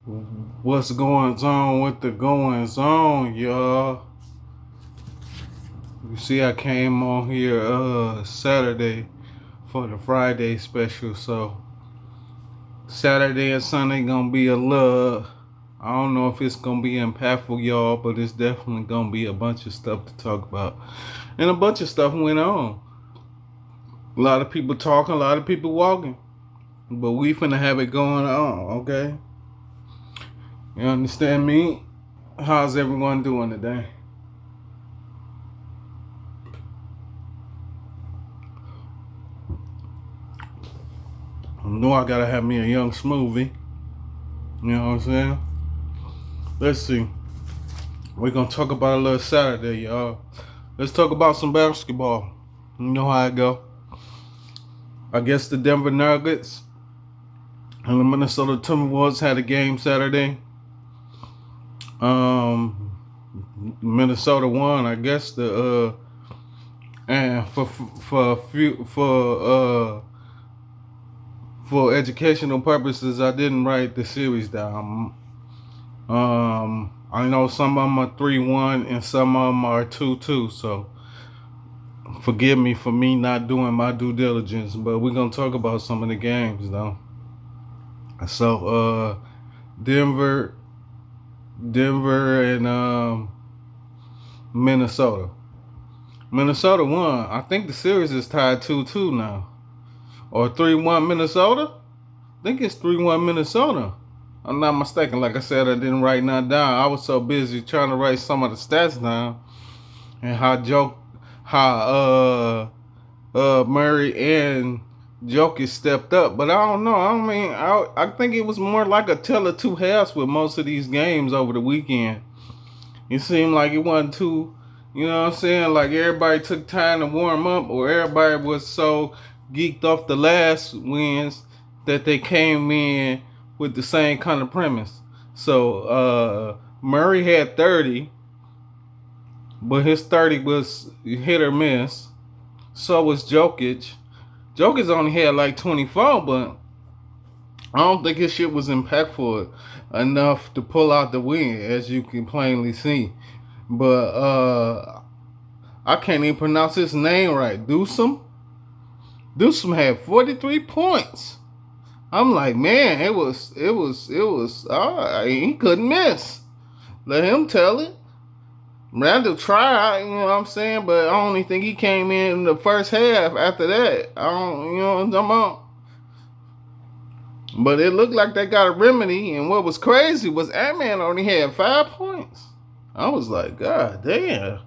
What's going on with the goings on, y'all? You see, I came on here Saturday for the Friday special, so Saturday and Sunday gonna be a little. I don't know if it's gonna be impactful, y'all, but it's definitely gonna be a bunch of stuff to talk about, and a bunch of stuff went on. A lot of people talking, a lot of people walking, but we finna have it going on, okay? You understand me? How's everyone doing today? I know I gotta have me a young smoothie. You know what I'm saying? Let's see. We're gonna talk about a little Saturday, y'all. Let's talk about some basketball. You know how I go. I guess the Denver Nuggets and the Minnesota Timberwolves had a game Saturday. Um, Minnesota won. I guess the and for educational purposes, I didn't write the series down. I know some of them are 3-1 and some of them are 2-2. So forgive me for me not doing my due diligence, but we're gonna talk about some of the games though. So Denver, Denver and Minnesota. Minnesota won. I think the series is tied 2-2 now, or 3-1 Minnesota. I think it's 3-1 Minnesota. I'm not mistaken. Like I said, I didn't write nothing down. I was so busy trying to write some of the stats down and how Murray and Jokic stepped up. But I don't know. I mean, I think it was more like a tell of two halves with most of these games over the weekend. It seemed like it wasn't too, you know what I'm saying? Like everybody took time to warm up, or everybody was so geeked off the last wins that they came in with the same kind of premise. So Murray had 30, but his 30 was hit or miss. So was Jokic. Jokic only had like 24, but I don't think his shit was impactful enough to pull out the win, as you can plainly see. But I can't even pronounce his name right. Dewsum had 43 points. I'm like, man, it was. He couldn't miss. Let him tell it. Randall tried, you know what I'm saying, but I only think he came in the first half. After that, I don't, you know what I'm talking about. But it looked like they got a remedy, and what was crazy was Ant-Man only had 5 points. I was like, God damn.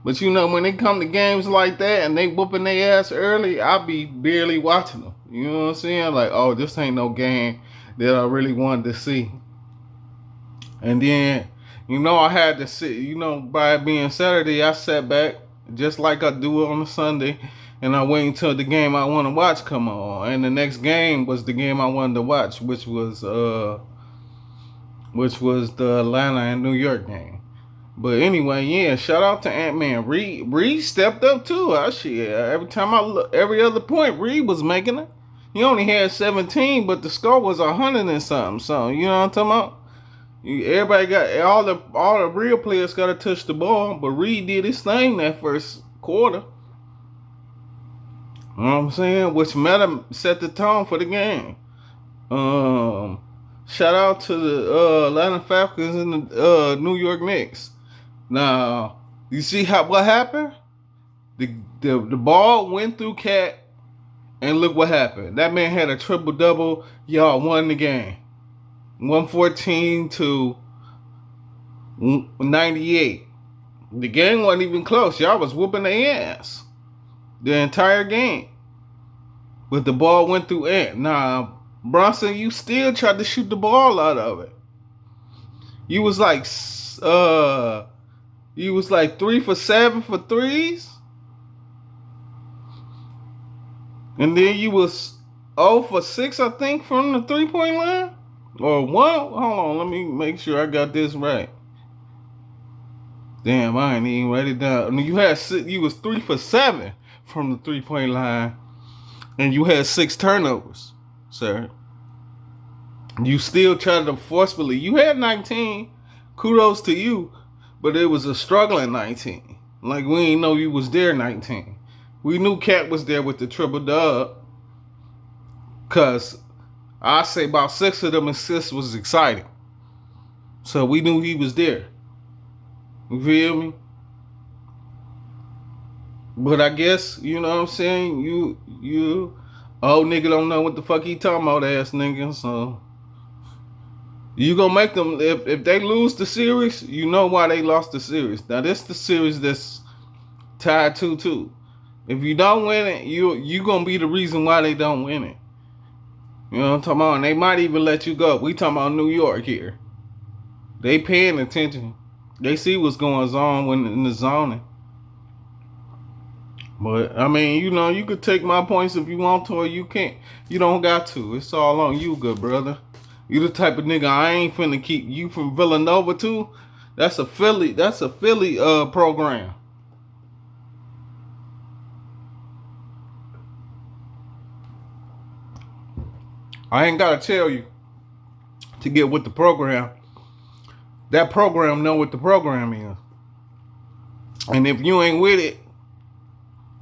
But you know, when they come to games like that and they whooping their ass early, I be barely watching them. You know what I'm saying? Like, oh, this ain't no game that I really wanted to see. And then, you know, I had to sit, you know, by it being Saturday, I sat back just like I do on a Sunday, and I wait until the game I want to watch come on. And the next game was the game I wanted to watch, which was the Atlanta and New York game. But anyway, yeah, shout out to Ant-Man. Reed stepped up too. Every time I look, every other point Reed was making it. He only had 17, but the score was 100 and something. So you know what I'm talking about? Everybody got all the real players got to touch the ball, but Reed did his thing that first quarter. You know what I'm saying? Which set the tone for the game. Um, Shout out to the Atlanta Falcons and the New York Knicks. Now, you see what happened? The ball went through Cat, and look what happened. That man had a triple double. Y'all won the game, 114 to 98. The game wasn't even close. Y'all was whooping their ass the entire game. But the ball went through Ant. Now, Bronson, you still tried to shoot the ball out of it. You was like, you was like 3 for 7 for threes, and then you was 0 for 6, I think, from the 3-point line, or one. Hold on, let me make sure I got this right. Damn, I ain't even write it down. I mean, you was 3 for 7 from the 3-point line, and you had 6 turnovers, sir. You still tried to forcefully. You had 19. Kudos to you, but it was a struggling 19. Like we ain't know you was there 19. We knew Cat was there with the triple dub, cause I say about 6 of them assists was exciting. So we knew he was there. You feel me? But I guess, you know what I'm saying, you old nigga don't know what the fuck he talking about, ass nigga. So you gonna make them, if they lose the series, you know why they lost the series. Now this the series that's tied 2-2. If you don't win it, you gonna be the reason why they don't win it. You know what I'm talking about? And they might even let you go. We talking about New York here. They paying attention. They see what's going on when in the zoning. But I mean, you know, you could take my points if you want to, or you can't. You don't got to. It's all on you, good brother. You the type of nigga I ain't finna keep you from Villanova too. That's a Philly program. I ain't gotta tell you to get with the program. That program know what the program is. And if you ain't with it,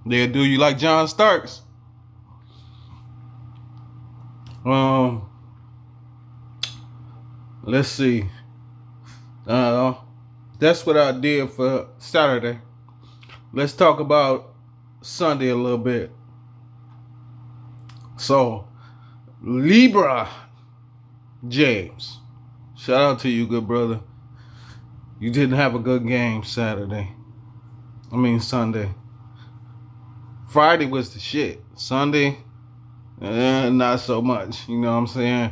they'll do you like John Starks. Let's see. That's what I did for Saturday. Let's talk about Sunday a little bit. So, Libra James, shout out to you, good brother. You didn't have a good game Sunday. Friday was the shit. Sunday, not so much. You know what I'm saying?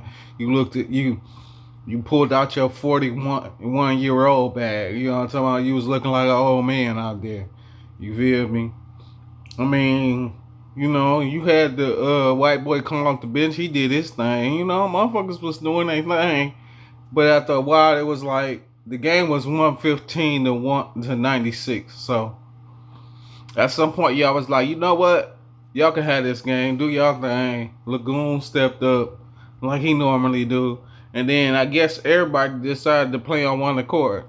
You pulled out your 41-year-old bag. You know what I'm talking about? You was looking like an old man out there. You feel me? I mean, you know, you had the white boy come off the bench. He did his thing. You know, motherfuckers was doing their thing. But after a while, it was like the game was 115 to 96. So at some point, y'all was like, you know what? Y'all can have this game. Do y'all thing. Lagoon stepped up like he normally do. And then I guess everybody decided to play on one accord.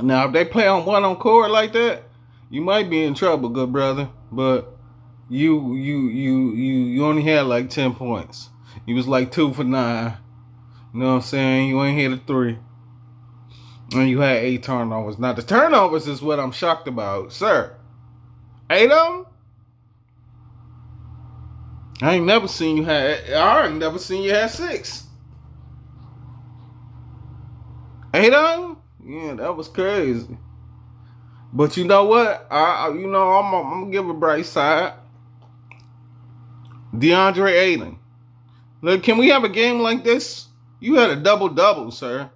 Now, if they play on one accord like that, you might be in trouble, good brother. But you only had like 10 points. You was like 2 for 9. You know what I'm saying? You ain't hit a 3. And you had 8 turnovers. Now, the turnovers is what I'm shocked about, sir. 8 of them? I ain't never seen you had 6. 8 of them? Yeah, that was crazy. But you know what? I'm gonna give a bright side. DeAndre Ayton. Look, can we have a game like this? You had a double-double, sir.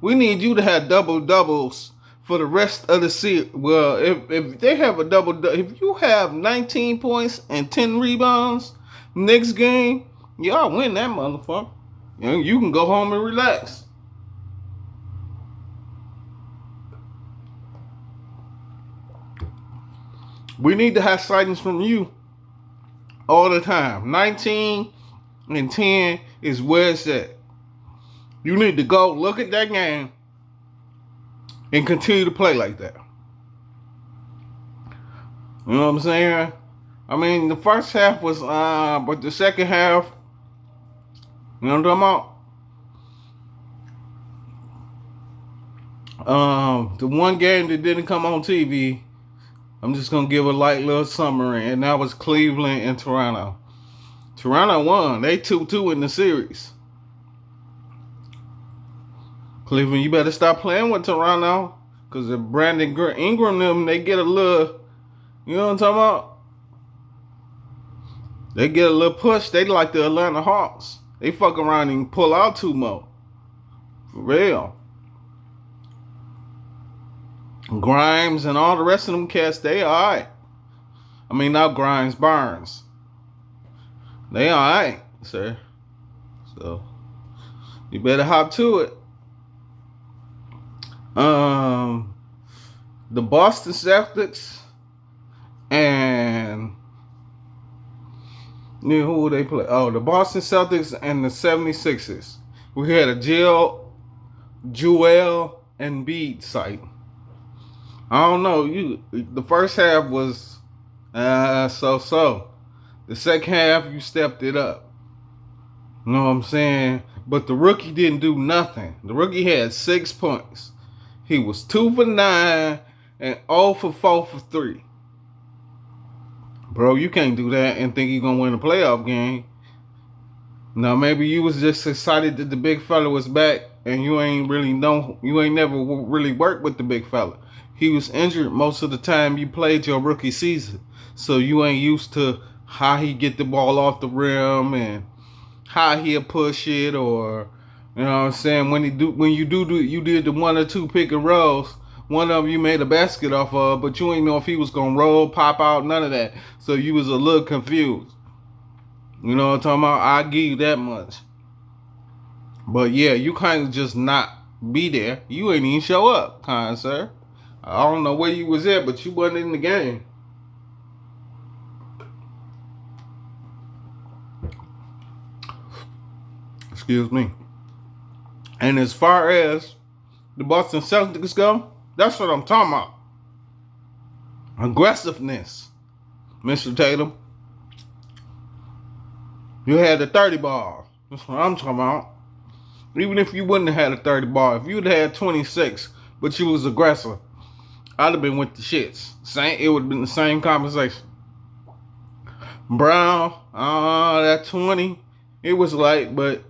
We need you to have double-doubles for the rest of the season. Well, if they have a double-double, if you have 19 points and 10 rebounds next game, y'all win that motherfucker. You can go home and relax. We need to have sightings from you all the time. 19 and 10 is where it's at. You need to go look at that game and continue to play like that. You know what I'm saying? I mean, the first half was, but the second half, you know what I'm talking about? The one game that didn't come on TV, I'm just going to give a light little summary, and that was Cleveland and Toronto. Toronto won. They 2-2 in the series. Cleveland, you better stop playing with Toronto, because if Brandon Ingram them, they get a little, you know what I'm talking about? They get a little push. They like the Atlanta Hawks. They fuck around and pull out 2 more. For real. Grimes and all the rest of them cats, they alright. I mean, not Grimes, Barnes. They alright, sir. So, you better hop to it. The Boston Celtics and Yeah, who would they play? Oh, the Boston Celtics and the 76ers. We had a Joel Embiid site. I don't know. The first half was so. The second half you stepped it up. You know what I'm saying? But the rookie didn't do nothing. The rookie had 6 points. He was 2 for 9 and 0 for 4 for 3. Bro, you can't do that and think you're gonna win a playoff game. Now maybe you was just excited that the big fella was back and you ain't never really worked with the big fella. He was injured most of the time you played your rookie season. So you ain't used to how he get the ball off the rim and how he'll push it, or you know what I'm saying, when you did the 1 or 2 pick and rolls. One of them you made a basket off of, but you ain't know if he was gonna roll, pop out, none of that. So you was a little confused. You know what I'm talking about? I give you that much. But yeah, you kind of just not be there. You ain't even show up, kind sir. I don't know where you was at, but you wasn't in the game. Excuse me. And as far as the Boston Celtics go, that's what I'm talking about. Aggressiveness, Mr. Tatum. You had the 30 ball. That's what I'm talking about. Even if you wouldn't have had a 30 ball, if you'd had 26, but you was aggressive, I'd have been with the shits. It would have been the same conversation. Brown, that 20, it was light, but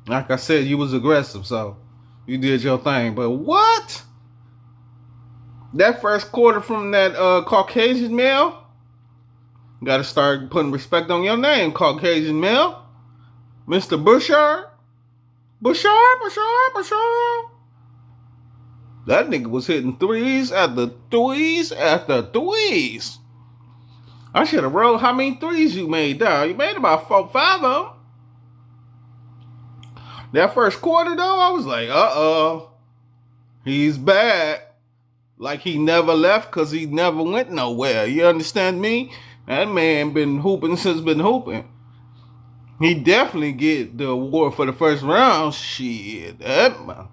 like I said, you was aggressive, so you did your thing. But what? That first quarter from that Caucasian male, got to start putting respect on your name, Caucasian male. Mr. Bouchard. Bouchard. That nigga was hitting threes after threes after threes. I should have wrote how many threes you made down. You made about 4, 5 of them. That first quarter, though, I was like, he's bad. Like he never left because he never went nowhere. You understand me? That man been hooping since been hooping. He definitely get the award for the first round. Shit, that man.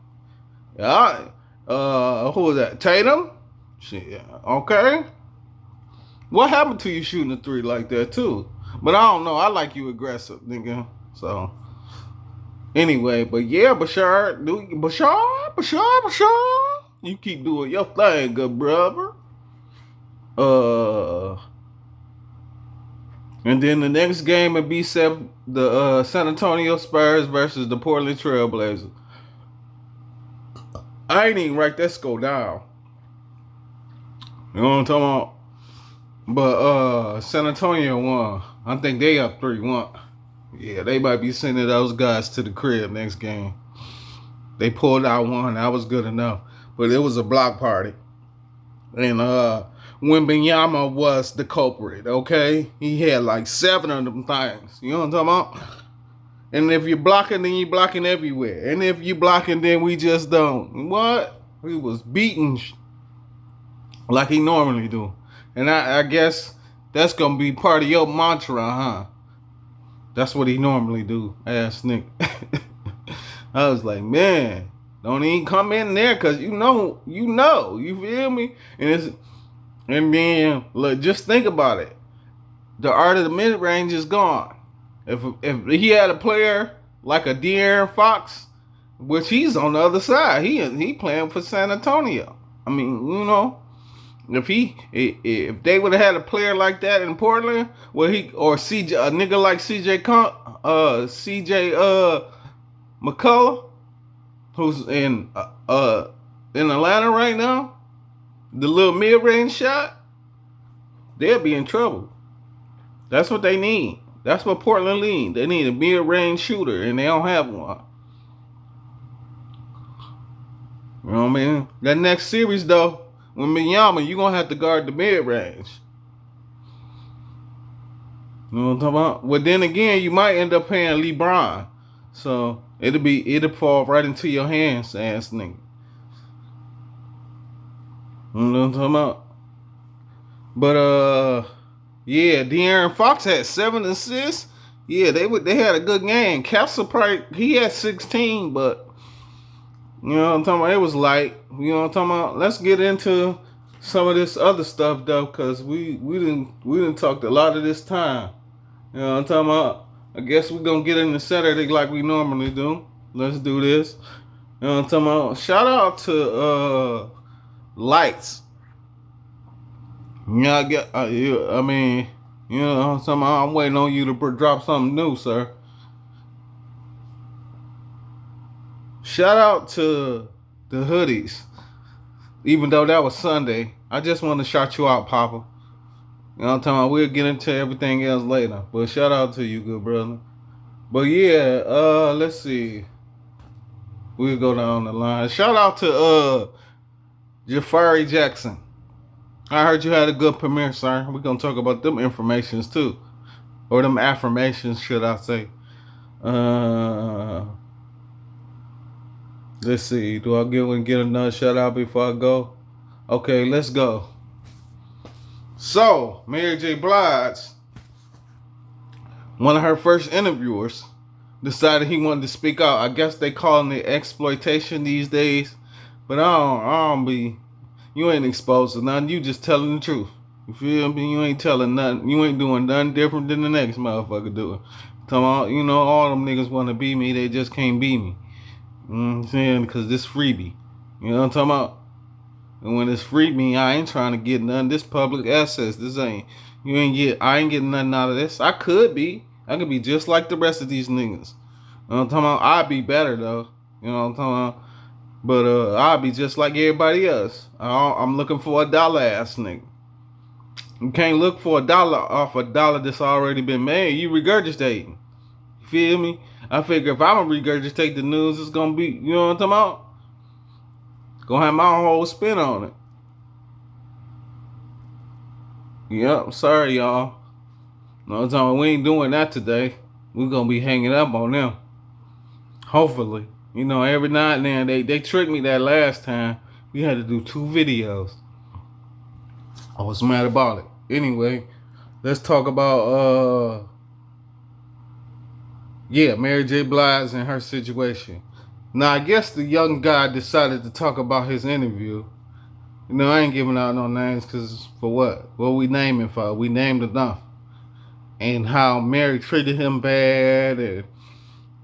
Who was that? Tatum? Shit, okay. What happened to you shooting a 3 like that too? But I don't know. I like you aggressive, nigga. So anyway, but yeah, Bashar. You keep doing your thing, good brother. And then the next game would be the San Antonio Spurs versus the Portland Trailblazers. I ain't even write that score down. You know what I'm talking about? But San Antonio won. I think they up 3-1. Yeah, they might be sending those guys to the crib next game. They pulled out one. That was good enough. But it was a block party. And Wembanyama was the culprit, okay? He had like 7 of them things. You know what I'm talking about? And if you're blocking, then you're blocking everywhere. And if you're blocking, then we just don't. What? He was beating like he normally do. And I guess that's going to be part of your mantra, huh? That's what he normally do, ass nigga. I was like, man, don't even come in there because you know, you feel me? And then, look, just think about it. The art of the mid-range is gone. If he had a player like a De'Aaron Fox, which he's on the other side, he playing for San Antonio. I mean, you know, if they would have had a player like that in Portland, or CJ, a nigga like CJ McCullough, who's in Atlanta right now, the little mid-range shot, they'll be in trouble. That's what they need. That's what Portland need. They need a mid-range shooter, and they don't have one. You know what I mean? That next series, though, with Minyama, you're going to have to guard the mid-range. You know what I'm talking about? Well, then again, you might end up paying LeBron. So, it'll fall right into your hands, ass nigga. You know what I'm talking about? But, Yeah, De'Aaron Fox had 7 assists. Yeah, they had a good game. Castle probably he had 16, but you know what I'm talking about. It was light. You know what I'm talking about. Let's get into some of this other stuff though, cause we didn't talk a lot of this time. You know what I'm talking about. I guess we're gonna get into Saturday like we normally do. Let's do this. You know what I'm talking about. Shout out to Lights. Yeah, I mean, you know what I'm talking about. I'm waiting on you to drop something new, sir. Shout out to the hoodies. Even though that was Sunday, I just want to shout you out, Papa. You know what I'm talking about? We'll get into everything else later. But shout out to you, good brother. But yeah, let's see. We'll go down the line. Shout out to Jafari Jackson. I heard you had a good premiere, sir. We're gonna talk about them informations too. Or them affirmations, should I say. Uh let's see. Do I get another shout out before I go? Okay, let's go. So, Mary J. Blige, one of her first interviewers, decided he wanted to speak out. I guess they calling it exploitation these days. But I don't be, you ain't exposed to nothing. You just telling the truth. You feel me? You ain't telling nothing. You ain't doing nothing different than the next motherfucker doing. Talking about, you know, all them niggas want to be me. They just can't be me. You know what I'm saying? Because this freebie. You know what I'm talking about? And when it's free me, I ain't trying to get none. This public access. I ain't getting nothing out of this. I could be. I could be just like the rest of these niggas. You know what I'm talking about? I'd be better though. You know what I'm talking about? But I'll be just like everybody else. I'm looking for a dollar ass nigga. You can't look for $1 off a dollar that's already been made. You regurgitating. You feel me? I figure if I'm gonna regurgitate the news, it's gonna be, you know what I'm talking about? Gonna have my whole spin on it. Yep, sorry y'all. No, I'm talking about, we ain't doing that today. We're gonna be hanging up on them. Hopefully. You know, every now and then they tricked me that last time. We had to do 2 videos. I was mad about it. Anyway, let's talk about Mary J. Blige and her situation. Now I guess the young guy decided to talk about his interview. You know, I ain't giving out no names because for what? What we naming for? We named enough. And how Mary treated him bad, and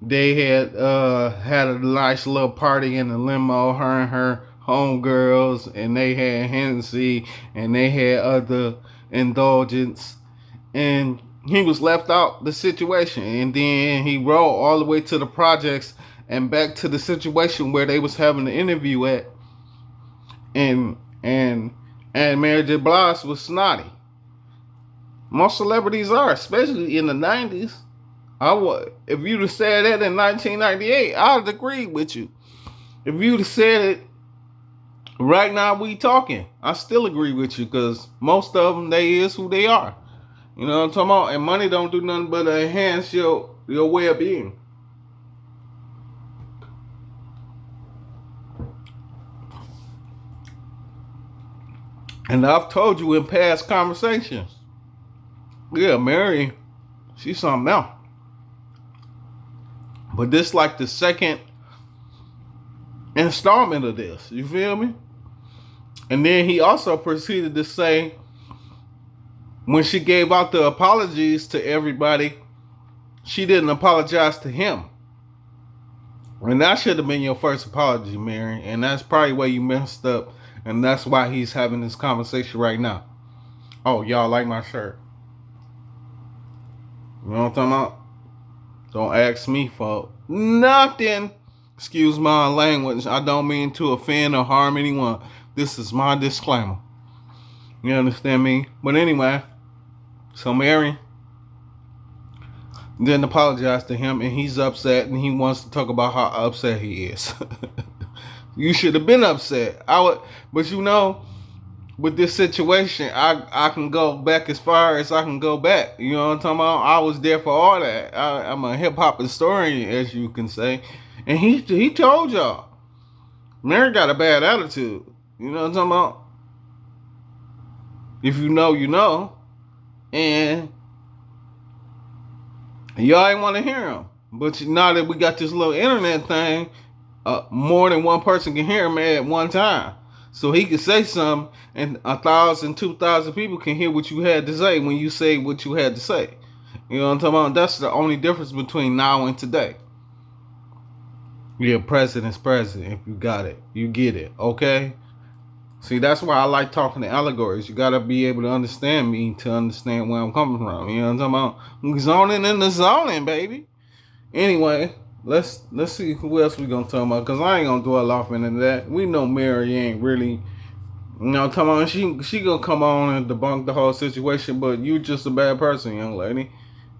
they had a nice little party in the limo, her and her homegirls, and they had Hennessy, and they had other indulgence, and he was left out the situation. And then he rode all the way to the projects and back to the situation where they was having the interview at, and Mary J. Blige was snotty. Most celebrities are, especially in the 90s. If you'd have said that in 1998, I'd agree with you. If you'd have said it right now, we talking, I still agree with you because most of them, they is who they are. You know what I'm talking about? And money don't do nothing but enhance your way of being. And I've told you in past conversations, yeah, Mary, she's something else. But this like the second installment of this. You feel me? And then he also proceeded to say, when she gave out the apologies to everybody, she didn't apologize to him. And that should have been your first apology, Mary. And that's probably where you messed up. And that's why he's having this conversation right now. Oh, y'all like my shirt? You know what I'm talking about? Don't ask me for nothing. Excuse my language. I don't mean to offend or harm anyone. This is my disclaimer. You understand me? But anyway, so Mary didn't apologize to him, and he's upset, and he wants to talk about how upset he is. You should have been upset. But you know, with this situation, I can go back as far as I can go back. You know what I'm talking about? I was there for all that. I'm a hip hop historian, as you can say, and he told y'all, Mary got a bad attitude. You know what I'm talking about? If you know, you know. And y'all ain't want to hear him. But now that we got this little internet thing, more than one person can hear him at one time. So he can say something, and 1,000, 2,000 people can hear what you had to say when you say what you had to say. You know what I'm talking about? That's the only difference between now and today. Yeah, president's president. If you got it, you get it. Okay? See, that's why I like talking to allegories. You gotta be able to understand me to understand where I'm coming from. You know what I'm talking about? Zoning in the zoning, baby. Anyway, let's see who else we gonna talk about, because I ain't gonna dwell off into that. We know Mary ain't really, you know, come on. She gonna come on and debunk the whole situation, but you just a bad person, young lady.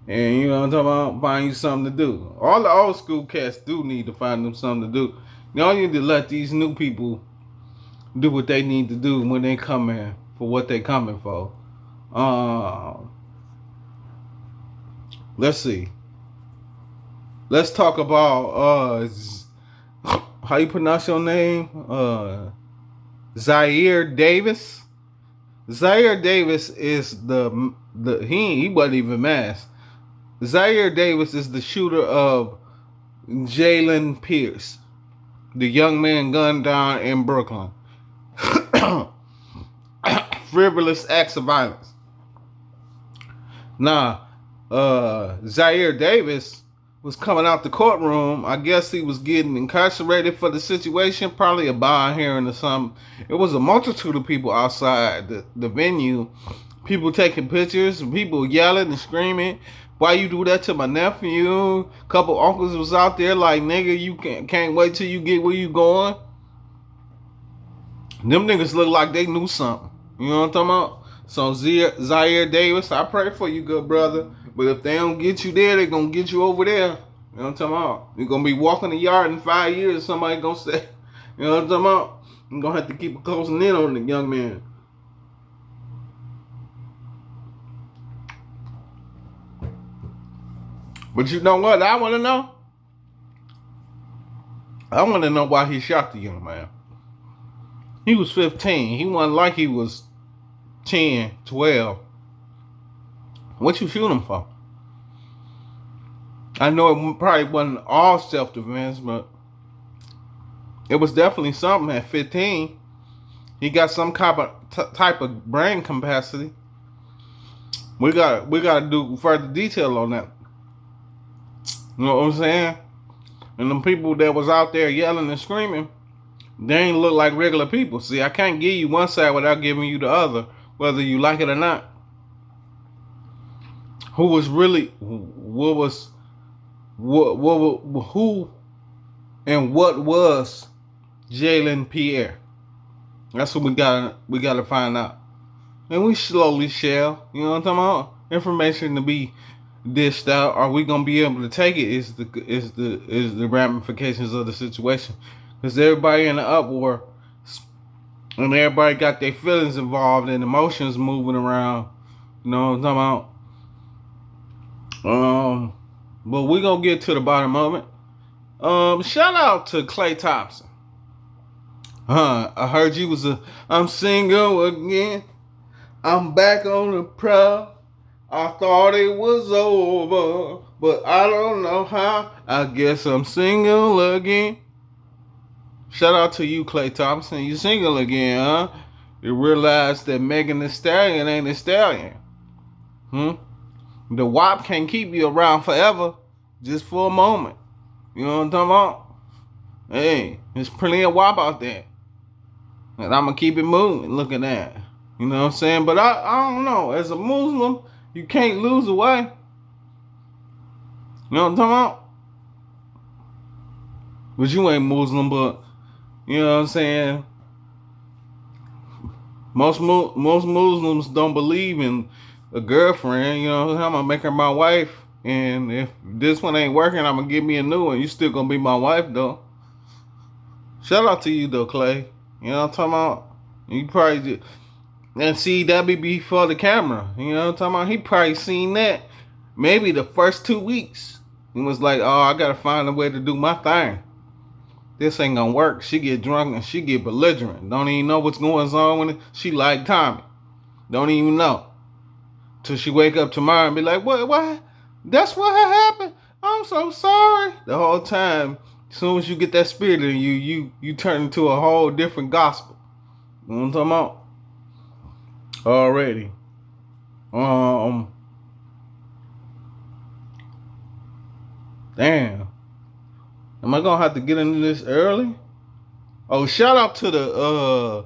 And you know what I'm talking about? Find you something to do. All the old school cats do need to find them something to do. Y'all need to let these new people do what they need to do when they come in for what they coming for. Let's see. Let's talk about how you pronounce your name? Zaire Davis. Zaire Davis is the he wasn't even masked. Zaire Davis is the shooter of Jalen Pierce, the young man gunned down in Brooklyn. Frivolous acts of violence. Now, Zaire Davis was coming out the courtroom. I guess he was getting incarcerated for the situation, probably a bond hearing or something. It was a multitude of people outside the venue. People taking pictures, people yelling and screaming. Why you do that to my nephew? Couple uncles was out there like, nigga, you can't wait till you get where you going. Them niggas look like they knew something. You know what I'm talking about? So Zaire Davis, I pray for you, good brother. But if they don't get you there, they gonna get you over there. You know what I'm talking about? You're gonna be walking the yard in 5 years. Somebody gonna say, you know what I'm talking about? You're gonna have to keep a close in on the young man. But you know what I want to know? I want to know why he shot the young man. He was 15. He wasn't like he was 10, 12. What you shoot him for? I know it probably wasn't all self-defense, but it was definitely something at 15. He got some type of brain capacity. We got to do further detail on that. You know what I'm saying? And them people that was out there yelling and screaming, they ain't look like regular people. See, I can't give you one side without giving you the other, whether you like it or not. Who and what was Jalen Pierre? That's what we gotta find out. And we slowly shall, you know what I'm talking about? Information to be dished out. Are we gonna be able to take it? Is the ramifications of the situation? Because everybody in the uproar, and everybody got their feelings involved and emotions moving around. You know what I'm talking about? But we gonna get to the bottom of it. Shout out to Klay Thompson. I heard you was I'm single again. I'm back on the prowl. I thought it was over, but I don't know how. I guess I'm single again. Shout out to you, Klay Thompson. You single again, huh? You realize that Megan Thee Stallion ain't a stallion. The WAP can't keep you around forever, just for a moment. You know what I'm talking about? Hey, there's plenty of WAP out there. And I'm going to keep it moving, look at that. You know what I'm saying? But I don't know. As a Muslim, you can't lose a way. You know what I'm talking about? But you ain't Muslim, but you know what I'm saying? Most Muslims don't believe in a girlfriend. You know, I'm gonna make her my wife, and if this one ain't working, I'm gonna give me a new one. You still gonna be my wife though. Shout out to you though, Klay. You know what I'm talking about? You probably just, and see that be before the camera. You know what I'm talking about? He probably seen that maybe the first 2 weeks. He was like, oh, I gotta find a way to do my thing. This ain't gonna work. She get drunk and she get belligerent. Don't even know what's going on with it. She like Tommy. Don't even know. till she wake up tomorrow and be like, what? That's what happened. I'm so sorry. The whole time, as soon as you get that spirit in you turn into a whole different gospel. You know what I'm talking about? Already. Damn. Am I gonna have to get into this early? Oh, shout out to the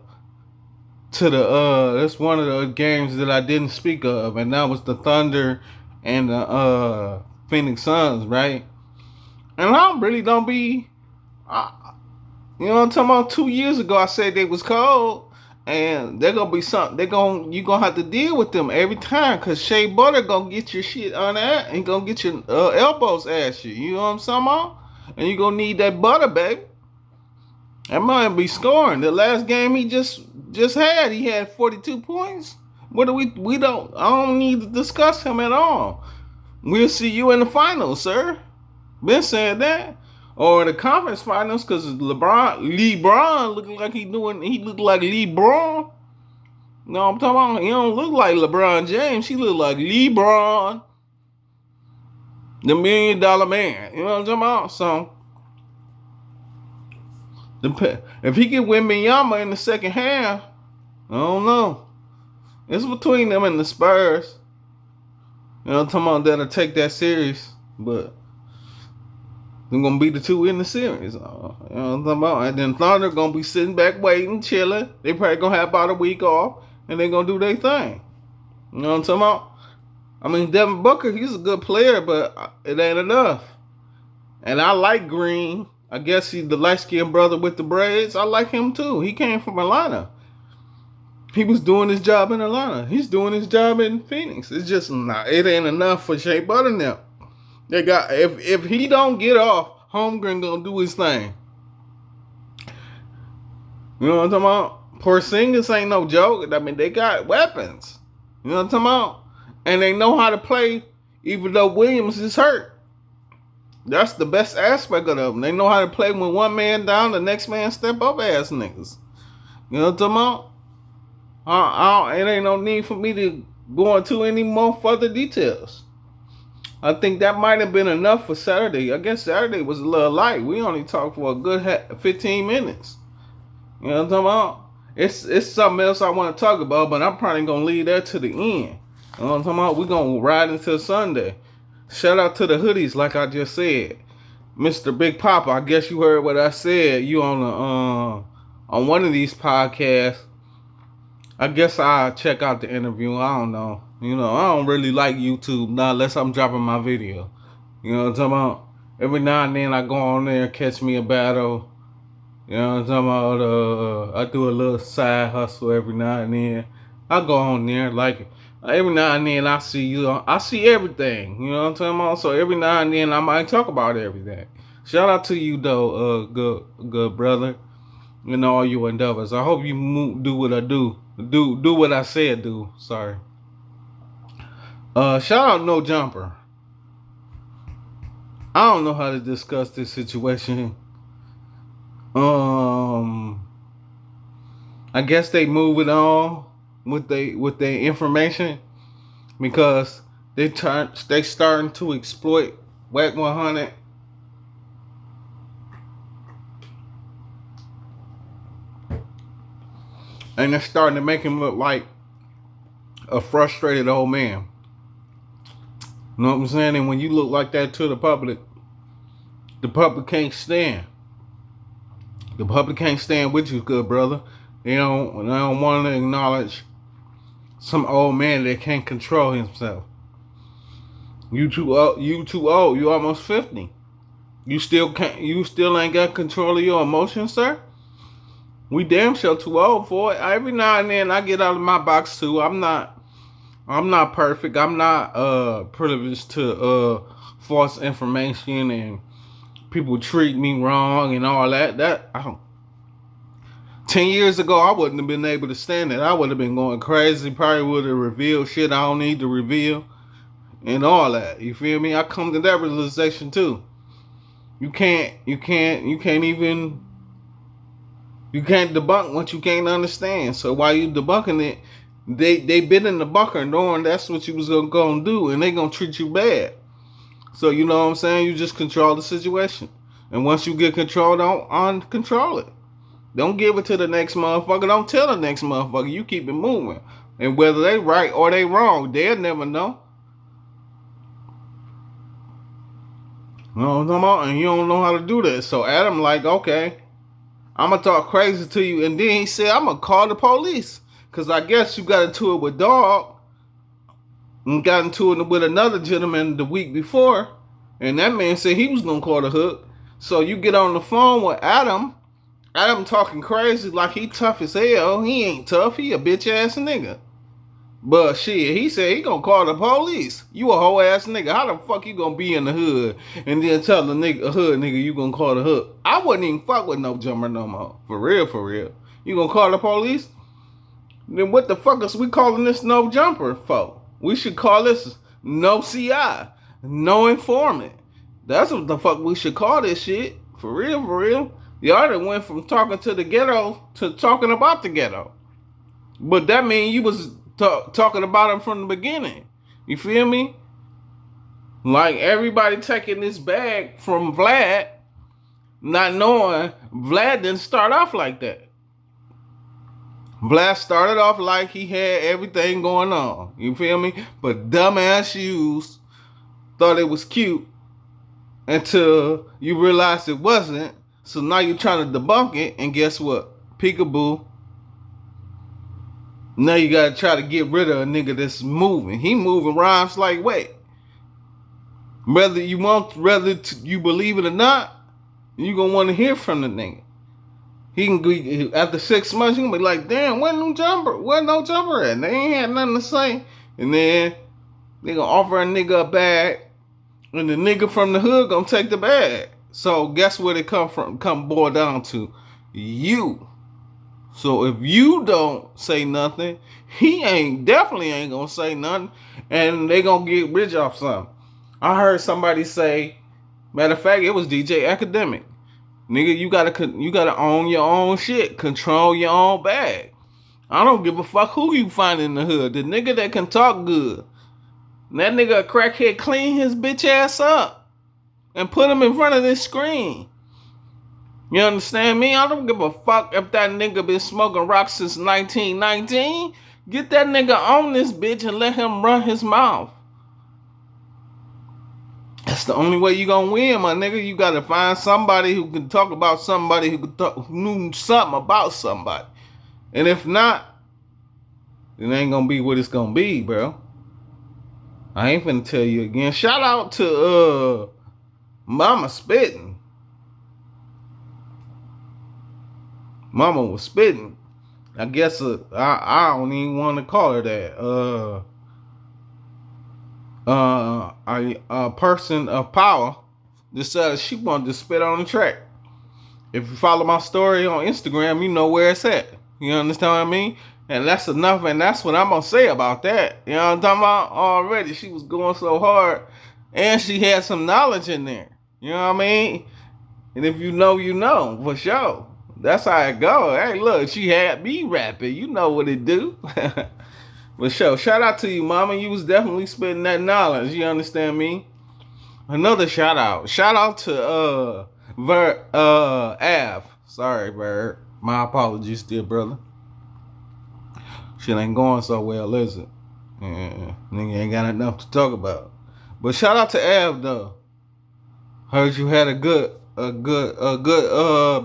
that's one of the games that I didn't speak of, and that was the Thunder and the Phoenix Suns, right? And I really don't be, you know what I'm talking about? 2 years ago, I said they was cold, and they're gonna be something. You gonna have to deal with them every time, cause Shea Butter gonna get your shit on that, and gonna get your elbows at you. You know what I'm talking about? And you gonna need that butter, baby. That might be scoring. The last game he just had, he had 42 points. What do we don't? I don't need to discuss him at all. We'll see you in the finals, sir. Been saying that, or the conference finals, because LeBron looking like he look like LeBron. No, I'm talking about he don't look like LeBron James. He look like LeBron, the $1 million man. You know what I'm talking about? So if he can win Miami in the second half, I don't know. It's between them and the Spurs. You know what I'm talking about? That'll take that series, but they're gonna be the two in the series. You know what I'm talking about? And then Thunder gonna be sitting back waiting, chilling. They probably gonna have about a week off, and they're gonna do their thing. You know what I'm talking about? I mean, Devin Booker, he's a good player, but it ain't enough. And I like Green. I guess he's the light-skinned brother with the braids. I like him too. He came from Atlanta. He was doing his job in Atlanta. He's doing his job in Phoenix. It's just it ain't enough for Shea Butter now. They got if he don't get off, Holmgren gonna do his thing. You know what I'm talking about? Porzingis ain't no joke. I mean, they got weapons. You know what I'm talking about? And they know how to play, even though Williams is hurt. That's the best aspect of them. They know how to play when one man down, the next man step up ass niggas. You know what I'm talking about? It ain't no need for me to go into any more further details. I think that might have been enough for Saturday. I guess Saturday was a little light. We only talked for a good 15 minutes. You know what I'm talking about? It's something else I want to talk about, but I'm probably going to leave that to the end. You know what I'm talking about? We're going to ride until Sunday. Shout out to the hoodies, like I just said. Mr. Big Papa, I guess you heard what I said. You on one of these podcasts. I guess I'll check out the interview. I don't know. You know, I don't really like YouTube now unless I'm dropping my video. You know what I'm talking about? Every now and then I go on there and catch me a battle. You know what I'm talking about? I do a little side hustle every now and then. I go on there like every now and then I see you. I see everything. You know what I'm talking about? So every now and then I might talk about everything. Shout out to you though, good brother, in all your endeavors. I hope you do what I do. Do what I said do. Sorry. Shout out No Jumper. I don't know how to discuss this situation. I guess they moving on with their information because they starting to exploit Wack 100. And they're starting to make him look like a frustrated old man. You know what I'm saying? And when you look like that to the public can't stand. The public can't stand with you, good brother. They don't want to acknowledge some old man that can't control himself. You too old. You almost 50. You still ain't got control of your emotions, sir? We damn sure too old for it. Every now and then I get out of my box too. I'm not perfect. I'm not privileged to false information and people treat me wrong and all that. 10 years ago, I wouldn't have been able to stand it. I would have been going crazy. Probably would have revealed shit I don't need to reveal and all that. You feel me? I come to that realization too. You can't debunk what you can't understand. So while you debunking it, they been in the bunker knowing that's what you was gonna do, and they gonna treat you bad. So you know what I'm saying? You just control the situation, and once you get control, don't uncontrol it. Don't give it to the next motherfucker. Don't tell the next motherfucker. You keep it moving, and whether they right or they wrong, they'll never know. You know what I'm talking about? And you don't know how to do that. So Adam like, okay, I'm gonna talk crazy to you, and then he said, I'm gonna call the police, cause I guess you got into it with Dog, and got into it with another gentleman the week before, and that man said he was gonna call the hook. So you get on the phone with Adam. Adam talking crazy like he tough as hell. He ain't tough. He a bitch ass nigga. But shit, he said he gonna call the police. You a hoe ass nigga. How the fuck you gonna be in the hood and then tell the nigga, a hood nigga, you gonna call the hood? I wouldn't even fuck with no jumper no more. For real, for real. You gonna call the police? Then what the fuck is we calling this no jumper for? We should call this no CI, no informant. That's what the fuck we should call this shit. For real, for real. Y'all done went from talking to the ghetto to talking about the ghetto. But that mean you was talking about him from the beginning. You feel me? Like everybody taking this bag from Vlad, not knowing Vlad didn't start off like that. Vlad started off like he had everything going on. You feel me? But dumbass shoes thought it was cute until you realized it wasn't. So now you're trying to debunk it, and guess what? Peekaboo. Now you gotta try to get rid of a nigga that's moving. He moving rhymes like wait. Whether you believe it or not, you gonna want to hear from the nigga. He can go after 6 months. You gonna be like, damn, where no jumper at? They ain't had nothing to say. And then they gonna offer a nigga a bag, and the nigga from the hood gonna take the bag. So guess where it come boil down to? You. So if you don't say nothing, he definitely ain't gonna say nothing, and they gonna get rich off something. I heard somebody say, matter of fact, it was DJ Academic. Nigga, you gotta own your own shit, control your own bag. I don't give a fuck who you find in the hood. The nigga that can talk good, that nigga a crackhead, clean his bitch ass up and put him in front of this screen. You understand me? I don't give a fuck if that nigga been smoking rock since 1919. Get that nigga on this bitch and let him run his mouth. That's the only way you gonna win, my nigga. You gotta find somebody who can talk about somebody who knew something about somebody. And if not, it ain't gonna be what it's gonna be, bro. I ain't finna tell you again. Shout out to Mama Spitting. Mama was spitting. I guess I don't even want to call her that. A person of power decided she wanted to spit on the track. If you follow my story on Instagram, you know where it's at. You understand what I mean? And that's enough, and that's what I'm gonna say about that. You know what I'm talking about? Already, she was going so hard, and she had some knowledge in there. You know what I mean? And if you know, you know, for sure. That's how it go. Hey, look, she had me rapping. You know what it do. But sure, shout out to you, mama. You was definitely spitting that knowledge. You understand me? Another shout out. Shout out to Av. Sorry, Ver. My apologies, dear brother. Shit ain't going so well, is it? Yeah, nigga ain't got enough to talk about. But shout out to Av though. Heard you had a good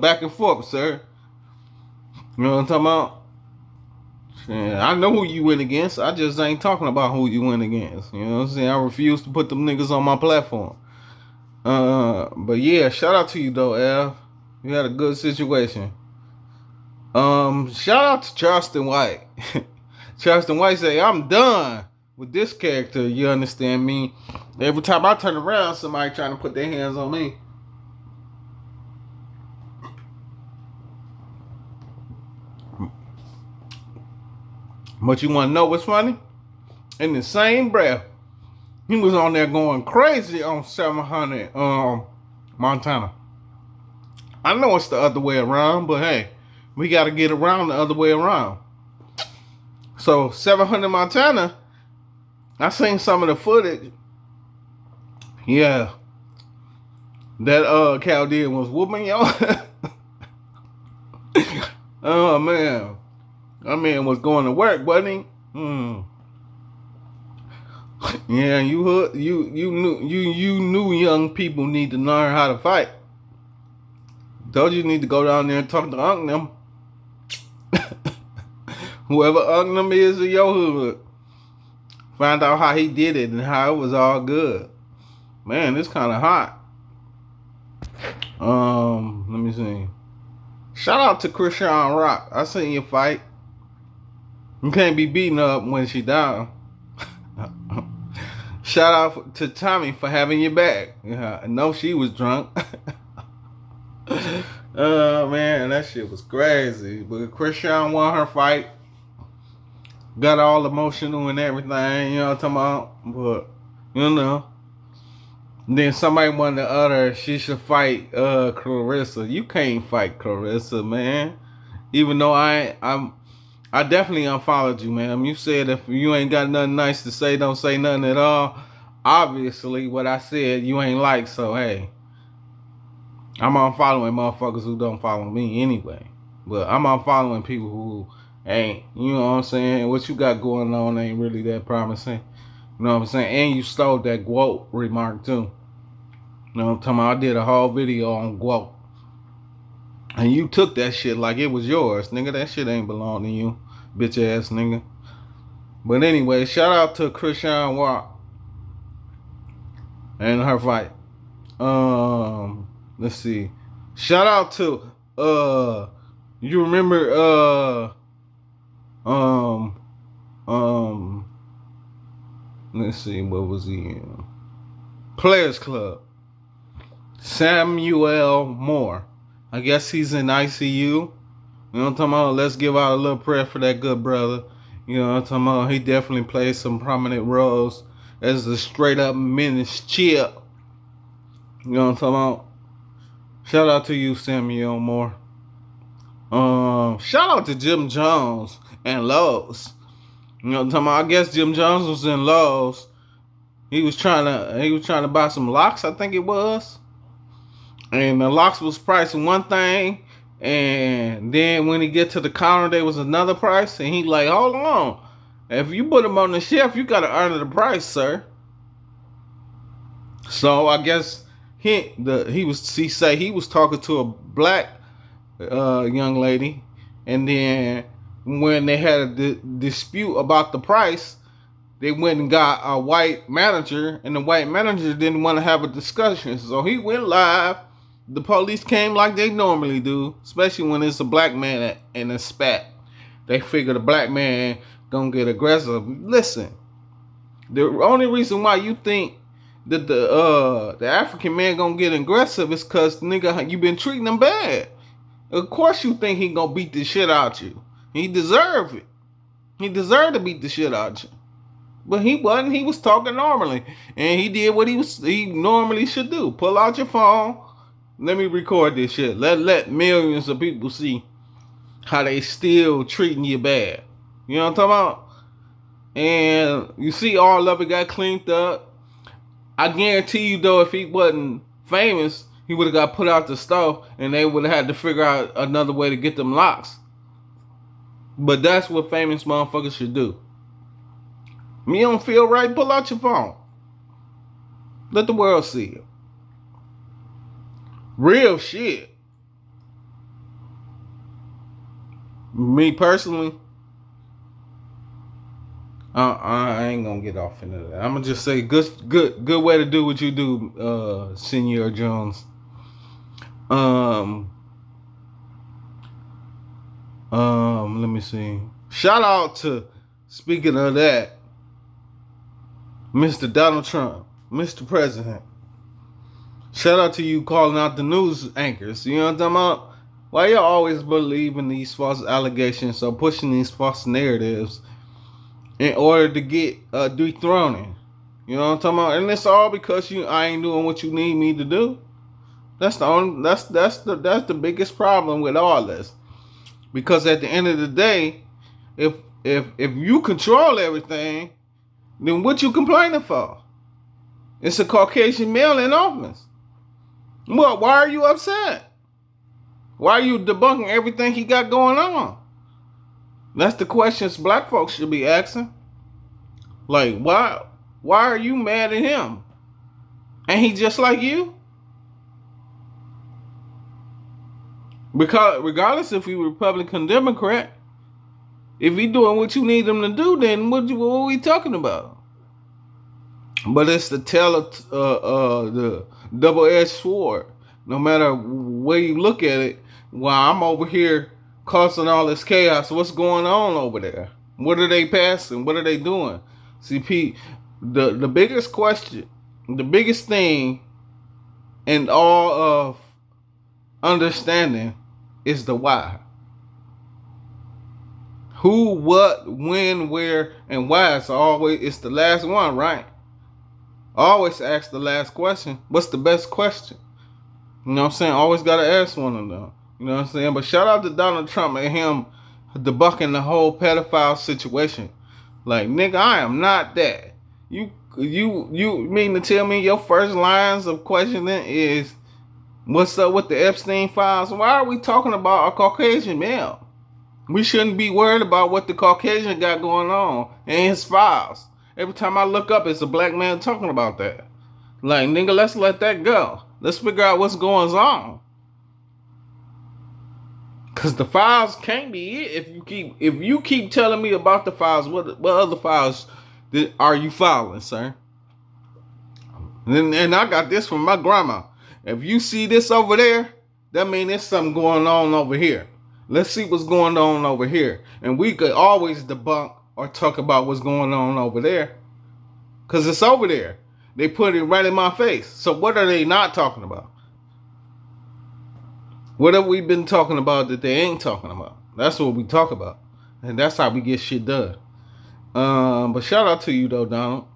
back and forth, sir. You know what I'm talking about? Yeah, I know who you went against. I just ain't talking about who you went against. You know what I'm saying? I refuse to put them niggas on my platform. But yeah, shout out to you though, Av. You had a good situation. Shout out to Charleston White. Charleston White say, I'm done with this character. You understand me? Every time I turn around, somebody trying to put their hands on me. But you want to know what's funny? In the same breath, he was on there going crazy on 700 Montana. I know it's the other way around, but hey, we got to get around the other way around. So 700 Montana, I seen some of the footage. Yeah, that Chaldean was whooping y'all. Oh man, that man was going to work, wasn't he? Yeah, you knew young people need to learn how to fight. Told you need to go down there and talk to Unc them. Whoever Unc them is in your hood. Find out how he did it and how it was all good. Man, it's kind of hot. Let me see. Shout out to Christian Rock. I seen you fight. You can't be beaten up when she down. Shout out to Tommy for having your back. Yeah, I know she was drunk. Oh man, that shit was crazy. But Christian won her fight. Got all emotional and everything, you know what I'm talking about? But, you know. Then somebody wanted to utter she should fight Clarissa. You can't fight Clarissa, man. Even though I definitely unfollowed you, man. You said if you ain't got nothing nice to say, don't say nothing at all. Obviously, what I said you ain't like, so hey. I'm unfollowing motherfuckers who don't follow me anyway. But I'm unfollowing people who ain't, you know what I'm saying? What you got going on ain't really that promising. You know what I'm saying? And you stole that Guap remark too. You know what I'm talking about? I did a whole video on Guap. And you took that shit like it was yours, nigga. That shit ain't belong to you, bitch ass nigga. But anyway, shout out to Christian Watt and her fight. Let's see. Shout out to you remember let's see, what was he in? Players Club. Samuel Moore. I guess he's in ICU. You know what I'm talking about? Let's give out a little prayer for that good brother. You know what I'm talking about? He definitely plays some prominent roles as a straight up menace chip. You know what I'm talking about? Shout out to you, Samuel Moore. Shout out to Jim Jones and Lowe's. You know what I'm talking about? I guess Jim Jones was in Lowe's. He was trying to buy some locks, I think it was. And the locks was pricing one thing, and then when he get to the counter, there was another price, and he like, hold on, if you put them on the shelf, you gotta earn the price, sir. So I guess he was talking to a black young lady, and then when they had a dispute about the price, they went and got a white manager, and the white manager didn't want to have a discussion, so he went live. The police came like they normally do, especially when it's a black man in a spat. They figure the black man gonna get aggressive. Listen, the only reason why you think that the African man gonna get aggressive is cause nigga you been treating him bad. Of course you think he gonna beat the shit out you. He deserve it. He deserved to beat the shit out you. But he wasn't. He was talking normally, and he did what he normally should do. Pull out your phone. Let me record this shit. Let millions of people see how they still treating you bad. You know what I'm talking about? And you see all of it got cleaned up. I guarantee you though, if he wasn't famous, he would have got put out the store and they would have had to figure out another way to get them locks. But that's what famous motherfuckers should do. You don't feel right, pull out your phone. Let the world see it. Real shit. Me personally, I ain't gonna get off into that. I'm gonna just say good way to do what you do, Senor Jones. Let me see. Shout out to, speaking of that, Mr. Donald Trump, Mr. President. Shout out to you calling out the news anchors. You know what I'm talking about? Why y'all always believe in these false allegations or pushing these false narratives in order to get dethroning? You know what I'm talking about? And it's all because I ain't doing what you need me to do. That's the biggest problem with all this. Because at the end of the day, if if you control everything, then what you complaining for? It's a Caucasian male in office. What? Why are you upset? Why are you debunking everything he got going on? That's the questions black folks should be asking. Like, why are you mad at him? And he just like you? Because regardless if you Republican Democrat, if he doing what you need him to do, then what are we talking about? But it's the the double-edged sword. No matter where you look at it, while I'm over here causing all this chaos, what's going on over there? What are they passing? What are they doing? See, Pete, the biggest question, the biggest thing in all of understanding is the why. Who, what, when, where, and why. It's the last one, right? Always ask the last question. What's the best question? You know what I'm saying? Always gotta ask one of them. You know what I'm saying? But shout out to Donald Trump and him debunking the whole pedophile situation. Like, nigga, I am not that. You mean to tell me your first lines of questioning is what's up with the Epstein files? Why are we talking about a Caucasian male? We shouldn't be worried about what the Caucasian got going on in his files. Every time I look up, it's a black man talking about that. Like, nigga, let's let that go. Let's figure out what's going on. Cause the files can't be it if you keep telling me about the files. What other files are you filing, sir? And I got this from my grandma. If you see this over there, that means there's something going on over here. Let's see what's going on over here. And we could always debunk or talk about what's going on over there. Because it's over there. They put it right in my face. So what are they not talking about? What have we been talking about that they ain't talking about? That's what we talk about. And that's how we get shit done. But shout out to you though, Donald.